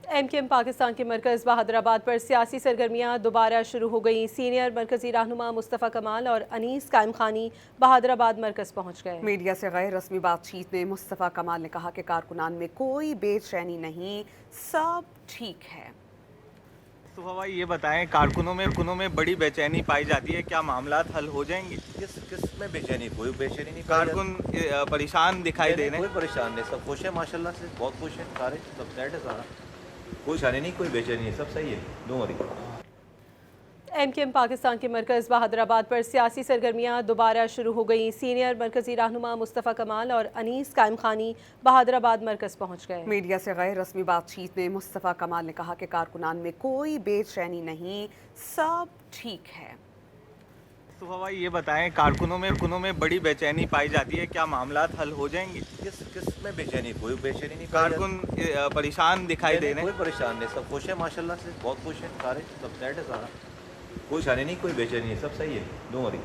MQM Pakistan के मरकज़ बहादुराबाद पर सियासी सरगर्मियां दोबारा शुरू हो गईं। सीनियर मरकजी रहनुमा मुस्तफ़ा कमाल और अनीस कायम खानी बहादुराबाद मरकज़ पहुंच गए। मीडिया से गैर रस्मी बातचीत में मुस्तफ़ा कमाल ने कहा कि कारकुनान में कोई बेचैनी नहीं, सब ठीक है। मुस्तफ़ा भाई, ये बताएं, कारकुनों में बड़ी बेचैनी पाई जाती है, क्या मामलात हल हो जाएंगे? किस में बेचैनी? कोई बेचैनी नहीं। कारकुन परेशान दिखाई दे रहे हैं। कोई परेशान नहीं, सब खुश है माशाल्लाह से, बहुत खुश है सारे, सब सेट है सारा, कोई परेशानी नहीं, कोई बेचैनी नहीं, सब सही है, डोंट वरी। एमकेएम पाकिस्तान के मरकज़ बहादुराबाद पर सियासी सरगर्मियां दोबारा शुरू हो गईं। सीनियर मरकजी रहनुमा मुस्तफ़ा कमाल और अनीस कायम खानी बहादुराबाद मरकज़ पहुंच गए। मीडिया से गैर रस्मी बातचीत में मुस्तफ़ा कमाल ने कहा कि कारकुनान में कोई बेचैनी नहीं, सब ठीक है। मुस्तफ़ा भाई, ये बताएं, कारकुनों में बड़ी बेचैनी पाई जाती है, क्या मामलात हल हो जाएंगे? किस में बेचैनी? कोई बेचैनी नहीं। कारकुन परेशान दिखाई दे रहे हैं। कोई परेशान नहीं, सब खुश है माशाल्लाह से, बहुत खुश है सारे, सब सेट है सारा, कोई परेशानी नहीं, कोई बेचैनी नहीं, सब सही है, डोंट वरी।